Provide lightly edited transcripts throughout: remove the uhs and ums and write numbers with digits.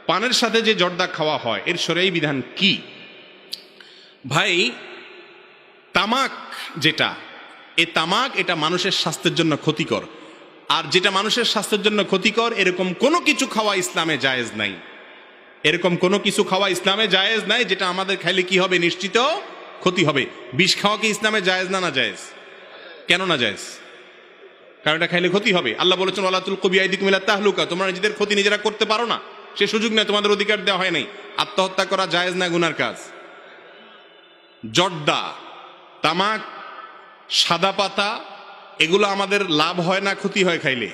পানের সাথে যে জর্দা খাওয়া হয় এর শরঈ বিধান কি? ভাই, তামাক যেটা, এই তামাক এটা মানুষের স্বাস্থ্যের জন্য ক্ষতিকর। আর যেটা মানুষের স্বাস্থ্যের জন্য ক্ষতিকর এরকম কোনো কিছু খাওয়া ইসলামে জায়েজ নাই। এরকম কোনো কিছু খাওয়া ইসলামে জায়েজ নাই যেটা আমাদের খাইলে কি হবে, নিশ্চিত ক্ষতি হবে। বিষ খাওয়া কি ইসলামে জায়েজ না? না জায়েজ। কেন না জায়েজ? কারণ এটা খাইলে ক্ষতি হবে। আল্লাহ বলেছেন ওয়ালা তুলকু বিআইদিকুম ইলা তাহলুকা, তোমরা নিজেদের ক্ষতি নিজেরা করতে পারো না, সে সুযোগ নেই, তোমাদের অধিকার দেওয়া হয় নাই। আত্মহত্যা করা জায়েজ না গুনার কাজ? জর্দা, তামাক, সাদা পাতা, এগুলো আমাদের লাভ হয় না ক্ষতি হয় খাইলে?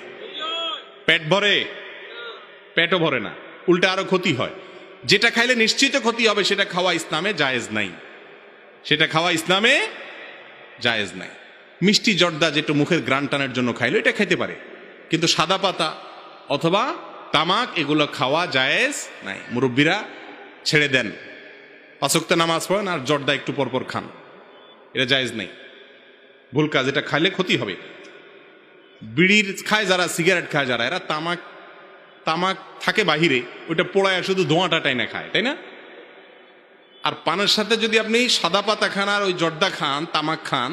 পেট ভরে? পেটও ভরে না, উল্টা আরো ক্ষতি হয়। যেটা খাইলে নিশ্চিত ক্ষতি হবে সেটা খাওয়া ইসলামে জায়েজ নাই, সেটা খাওয়া ইসলামে জায়েজ নাই। মিষ্টি জর্দা যেটা মুখের গ্রান টানের জন্য খাইলো এটা খাইতে পারে, কিন্তু সাদা পাতা অথবা তামাক এগুলো খাওয়া জায়েজ নাই। মুরব্বীরা ছেড়ে দেন, 5 ওয়াক্ত নামাজ পড়েন আর জর্দা একটু পরপর খান, এটা জায়েজ নাই, ভুল কাজ, এটা খাইলে ক্ষতি হবে। বিড়ির খায় যারা, সিগারেট খায় যারা, এরা তামাক তামাক থাকে বাহিরে, ওইটা পোড়ায় শুধু ধোঁয়াটাটাই না খায়, তাই না? আর পানের সাথে যদি আপনি সাদা পাতা খান আর ওই জর্দা খান, তামাক খান,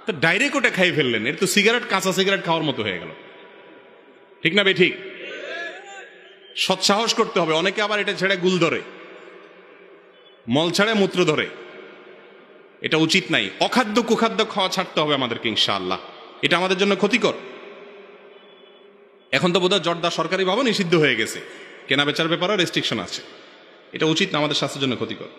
তো ডাইরেক্ট ওটা খাই ফেললেন, এটা তো সিগারেট, কাঁচা সিগারেট খাওয়ার মতো হয়ে গেল, ঠিক না বে ঠিক? সৎসাহস করতে হবে। অনেকে আবার এটা ছেড়ে গুল ধরে, মল ছাড়ে মূত্র ধরে, এটা উচিত নাই। অখাদ্য কুখাদ্য খাওয়া ছাড়তে হবে আমাদেরকে ইনশাআল্লাহ, এটা আমাদের জন্য ক্ষতিকর। এখন তো বোধহয় জর্দা সরকারিভাবে নিষিদ্ধ হয়ে গেছে, কেনা বেচার ব্যাপারে রেস্ট্রিকশন আছে, এটা উচিত না, আমাদের স্বাস্থ্যের জন্য ক্ষতিকর।